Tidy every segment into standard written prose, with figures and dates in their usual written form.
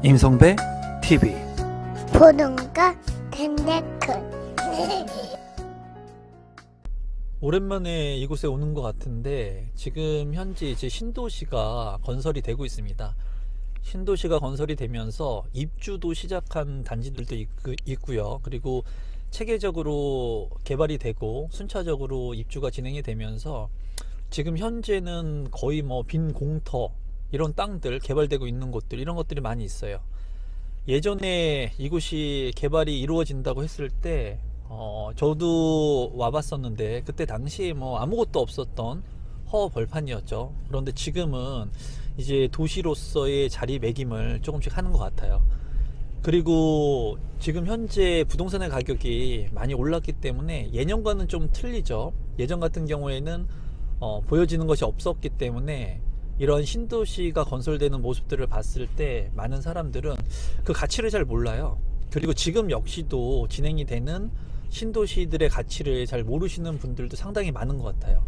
임성배 TV 보동과 텐데크 오랜만에 이곳에 오는 것 같은데 지금 현재 이제 신도시가 건설이 되고 있습니다. 신도시가 건설이 되면서 입주도 시작한 단지들도 있고요. 그리고 체계적으로 개발이 되고 순차적으로 입주가 진행이 되면서 지금 현재는 거의 뭐 빈 공터 이런 땅들 개발되고 있는 곳들 이런 것들이 많이 있어요. 예전에 이곳이 개발이 이루어진다고 했을 때 저도 와봤었는데 그때 당시에 뭐 아무것도 없었던 허벌판이었죠. 그런데 지금은 이제 도시로서의 자리매김을 조금씩 하는 것 같아요. 그리고 지금 현재 부동산의 가격이 많이 올랐기 때문에 예년과는 좀 틀리죠. 예전 같은 경우에는 보여지는 것이 없었기 때문에 이런 신도시가 건설되는 모습들을 봤을 때 많은 사람들은 그 가치를 잘 몰라요. 그리고 지금 역시도 진행이 되는 신도시들의 가치를 잘 모르시는 분들도 상당히 많은 것 같아요.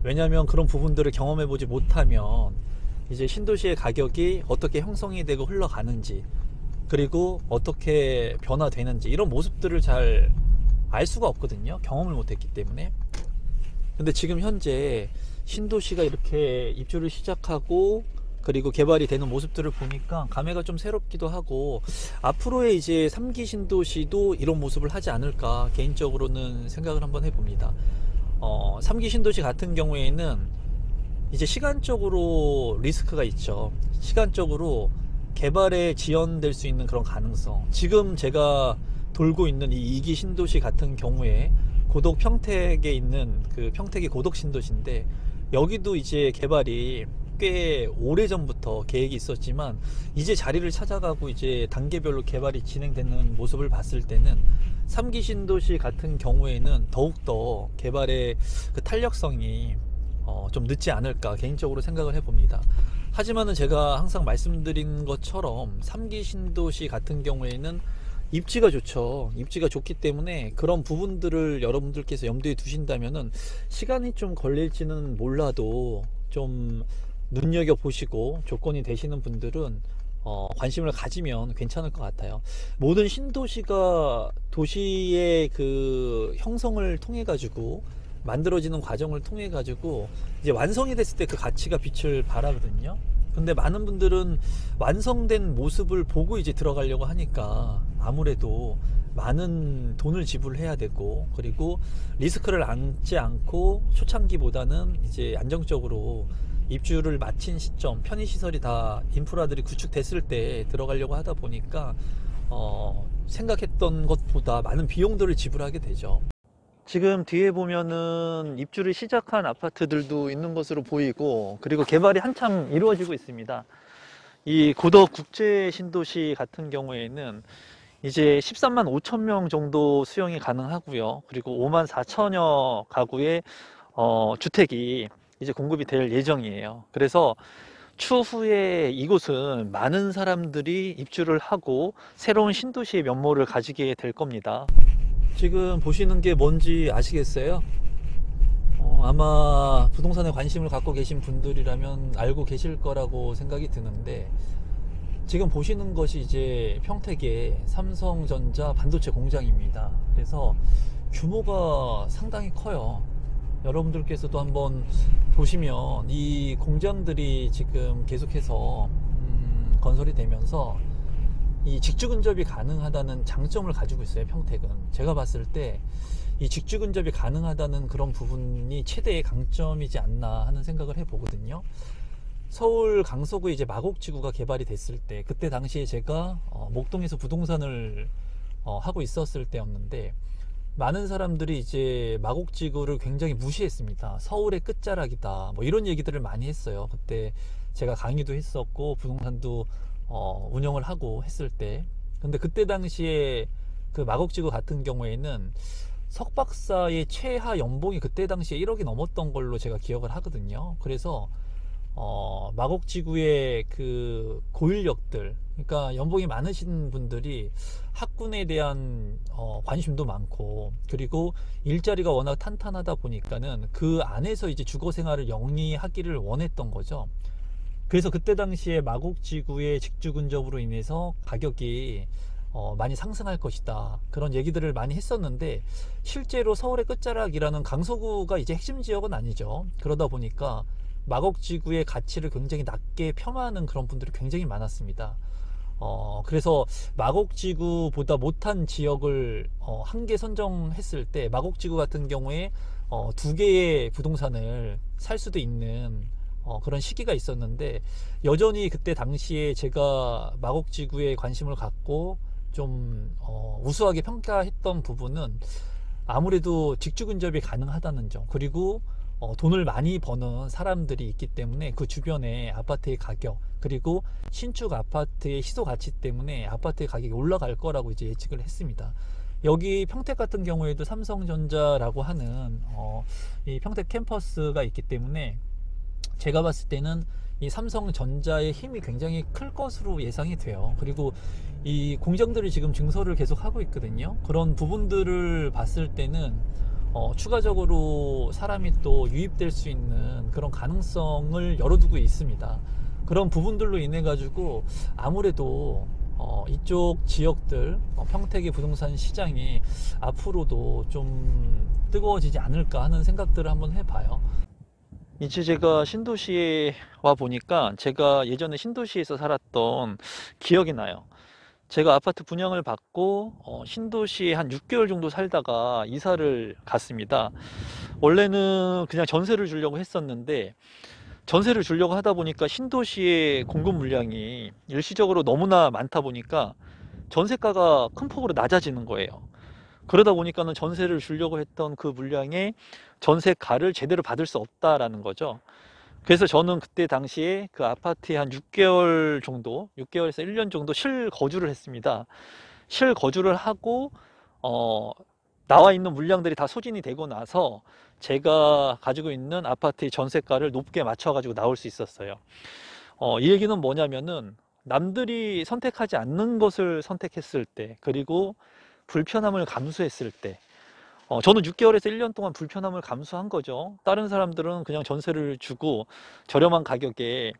왜냐하면 그런 부분들을 경험해 보지 못하면 이제 신도시의 가격이 어떻게 형성이 되고 흘러가는지 그리고 어떻게 변화되는지 이런 모습들을 잘 알 수가 없거든요. 경험을 못했기 때문에. 근데 지금 현재 신도시가 이렇게 입주를 시작하고 그리고 개발이 되는 모습들을 보니까 감회가 좀 새롭기도 하고 앞으로의 이제 3기 신도시도 이런 모습을 하지 않을까 개인적으로는 생각을 한번 해봅니다. 3기 신도시 같은 경우에는 이제 시간적으로 리스크가 있죠. 시간적으로 개발에 지연될 수 있는 그런 가능성. 지금 제가 돌고 있는 이 2기 신도시 같은 경우에 고덕 평택에 있는 그 평택이 고덕 신도시인데 여기도 이제 개발이 꽤 오래전부터 계획이 있었지만 이제 자리를 찾아가고 이제 단계별로 개발이 진행되는 모습을 봤을 때는 3기 신도시 같은 경우에는 더욱더 개발의 그 탄력성이 좀 늦지 않을까 개인적으로 생각을 해봅니다. 하지만은 제가 항상 말씀드린 것처럼 3기 신도시 같은 경우에는 입지가 좋죠. 입지가 좋기 때문에 그런 부분들을 여러분들께서 염두에 두신다면은 시간이 좀 걸릴지는 몰라도 좀 눈여겨보시고 조건이 되시는 분들은 관심을 가지면 괜찮을 것 같아요. 모든 신도시가 도시의 그 형성을 통해 가지고 만들어지는 과정을 통해 가지고 이제 완성이 됐을 때 그 가치가 빛을 발하거든요. 근데 많은 분들은 완성된 모습을 보고 이제 들어가려고 하니까 아무래도 많은 돈을 지불해야 되고 그리고 리스크를 안지 않고 초창기보다는 이제 안정적으로 입주를 마친 시점 편의시설이 다 인프라들이 구축됐을 때 들어가려고 하다 보니까 생각했던 것보다 많은 비용들을 지불하게 되죠. 지금 뒤에 보면은 입주를 시작한 아파트들도 있는 것으로 보이고 그리고 개발이 한참 이루어지고 있습니다. 이 고덕 국제 신도시 같은 경우에는 이제 13만 5천 명 정도 수용이 가능하고요. 그리고 5만 4천여 가구의 주택이 이제 공급이 될 예정이에요. 그래서 추후에 이곳은 많은 사람들이 입주를 하고 새로운 신도시의 면모를 가지게 될 겁니다. 지금 보시는 게 뭔지 아시겠어요? 아마 부동산에 관심을 갖고 계신 분들이라면 알고 계실 거라고 생각이 드는데 지금 보시는 것이 이제 평택의 삼성전자 반도체 공장입니다. 그래서 규모가 상당히 커요. 여러분들께서도 한번 보시면 이 공장들이 지금 계속해서 건설이 되면서 이 직주 근접이 가능하다는 장점을 가지고 있어요. 평택은 제가 봤을 때 이 직주 근접이 가능하다는 그런 부분이 최대의 강점이지 않나 하는 생각을 해보거든요. 서울 강서구에 이제 마곡지구가 개발이 됐을 때 그때 당시에 제가 목동에서 부동산을 하고 있었을 때였는데 많은 사람들이 이제 마곡지구를 굉장히 무시했습니다. 서울의 끝자락이다 뭐 이런 얘기들을 많이 했어요. 그때 제가 강의도 했었고 부동산도 운영을 하고 했을 때. 근데 그때 당시에 그 마곡지구 같은 경우에는 석박사의 최하 연봉이 그때 당시에 1억이 넘었던 걸로 제가 기억을 하거든요. 그래서 마곡지구의 그 고인력들, 그러니까 연봉이 많으신 분들이 학군에 대한 관심도 많고 그리고 일자리가 워낙 탄탄하다 보니까는 그 안에서 이제 주거 생활을 영위하기를 원했던 거죠. 그래서 그때 당시에 마곡지구의 직주 근접으로 인해서 가격이 많이 상승할 것이다, 그런 얘기들을 많이 했었는데, 실제로 서울의 끝자락이라는 강서구가 이제 핵심 지역은 아니죠. 그러다 보니까 마곡지구의 가치를 굉장히 낮게 폄하하는 그런 분들이 굉장히 많았습니다. 그래서 마곡지구보다 못한 지역을 한 개 선정했을 때, 마곡지구 같은 경우에 두 개의 부동산을 살 수도 있는 그런 시기가 있었는데, 여전히 그때 당시에 제가 마곡지구에 관심을 갖고 좀 우수하게 평가했던 부분은 아무래도 직주 근접이 가능하다는 점, 그리고 돈을 많이 버는 사람들이 있기 때문에 그 주변에 아파트의 가격, 그리고 신축 아파트의 희소 가치 때문에 아파트의 가격이 올라갈 거라고 이제 예측을 했습니다. 여기 평택 같은 경우에도 삼성전자라고 하는 이 평택 캠퍼스가 있기 때문에 제가 봤을 때는 이 삼성전자의 힘이 굉장히 클 것으로 예상이 돼요. 그리고 이 공장들이 지금 증설을 계속 하고 있거든요. 그런 부분들을 봤을 때는 추가적으로 사람이 또 유입될 수 있는 그런 가능성을 열어두고 있습니다. 그런 부분들로 인해 가지고 아무래도 이쪽 지역들, 평택의 부동산 시장이 앞으로도 좀 뜨거워지지 않을까 하는 생각들을 한번 해봐요. 이제 제가 신도시에 와 보니까 제가 예전에 신도시에서 살았던 기억이 나요. 제가 아파트 분양을 받고 신도시에 한 6개월 정도 살다가 이사를 갔습니다. 원래는 그냥 전세를 주려고 했었는데, 전세를 주려고 하다 보니까 신도시의 공급 물량이 일시적으로 너무나 많다 보니까 전세가가 큰 폭으로 낮아지는 거예요. 그러다 보니까는 전세를 주려고 했던 그 물량의 전세가를 제대로 받을 수 없다라는 거죠. 그래서 저는 그때 당시에 그 아파트에 한 6개월 정도, 6개월에서 1년 정도 실거주를 했습니다. 실거주를 하고 나와 있는 물량들이 다 소진이 되고 나서 제가 가지고 있는 아파트의 전세가를 높게 맞춰가지고 나올 수 있었어요. 이 얘기는 뭐냐면은, 남들이 선택하지 않는 것을 선택했을 때, 그리고 불편함을 감수했을 때, 저는 6개월에서 1년 동안 불편함을 감수한 거죠. 다른 사람들은 그냥 전세를 주고 저렴한 가격에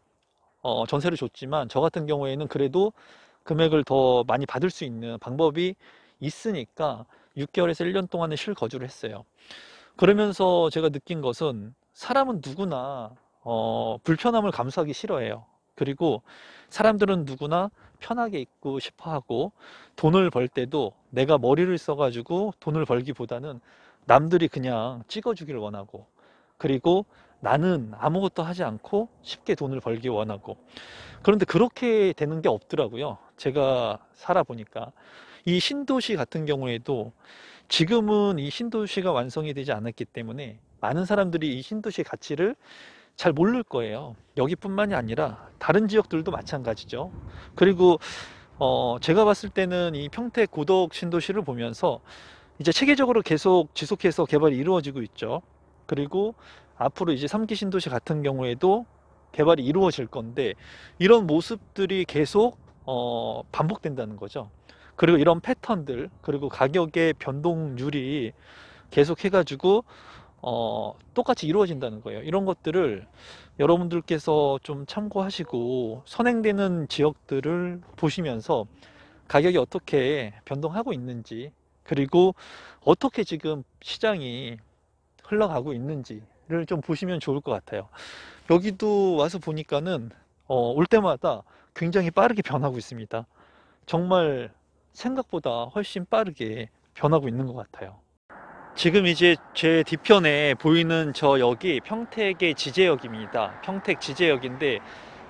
전세를 줬지만, 저 같은 경우에는 그래도 금액을 더 많이 받을 수 있는 방법이 있으니까 6개월에서 1년 동안은 실거주를 했어요. 그러면서 제가 느낀 것은, 사람은 누구나 불편함을 감수하기 싫어해요. 그리고 사람들은 누구나 편하게 있고 싶어 하고, 돈을 벌 때도 내가 머리를 써가지고 돈을 벌기보다는 남들이 그냥 찍어주기를 원하고, 그리고 나는 아무것도 하지 않고 쉽게 돈을 벌기 원하고. 그런데 그렇게 되는 게 없더라고요. 제가 살아보니까. 이 신도시 같은 경우에도 지금은 이 신도시가 완성이 되지 않았기 때문에 많은 사람들이 이 신도시의 가치를 잘 모를 거예요. 여기뿐만이 아니라 다른 지역들도 마찬가지죠. 그리고 제가 봤을 때는 이 평택 고덕 신도시를 보면서 이제 체계적으로 계속 지속해서 개발이 이루어지고 있죠. 그리고 앞으로 이제 3기 신도시 같은 경우에도 개발이 이루어질 건데, 이런 모습들이 계속 반복된다는 거죠. 그리고 이런 패턴들, 그리고 가격의 변동률이 계속 해가지고 똑같이 이루어진다는 거예요. 이런 것들을 여러분들께서 좀 참고하시고, 선행되는 지역들을 보시면서 가격이 어떻게 변동하고 있는지, 그리고 어떻게 지금 시장이 흘러가고 있는지를 좀 보시면 좋을 것 같아요. 여기도 와서 보니까는 올 때마다 굉장히 빠르게 변하고 있습니다. 정말 생각보다 훨씬 빠르게 변하고 있는 것 같아요. 지금 이제 제 뒤편에 보이는 저 역이 평택의 지제역입니다. 평택 지제역인데,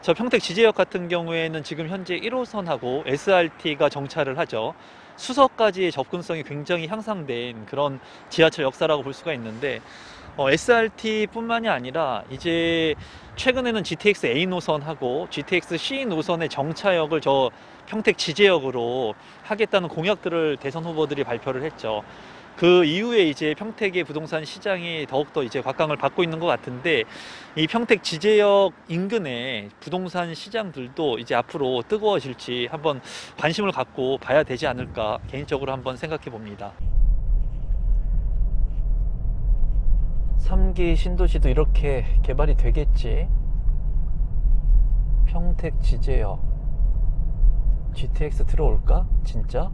저 평택 지제역 같은 경우에는 지금 현재 1호선하고 SRT가 정차를 하죠. 수서까지의 접근성이 굉장히 향상된 그런 지하철 역사라고 볼 수가 있는데, SRT 뿐만이 아니라 이제 최근에는 GTX A 노선하고 GTX C 노선의 정차역을 저 평택 지제역으로 하겠다는 공약들을 대선 후보들이 발표를 했죠. 그 이후에 이제 평택의 부동산 시장이 더욱더 이제 곽강을 받고 있는 것 같은데, 이 평택 지제역 인근의 부동산 시장들도 이제 앞으로 뜨거워질지 한번 관심을 갖고 봐야 되지 않을까, 개인적으로 한번 생각해 봅니다. 3기 신도시도 이렇게 개발이 되겠지. 평택 지제역 GTX 들어올까? 진짜?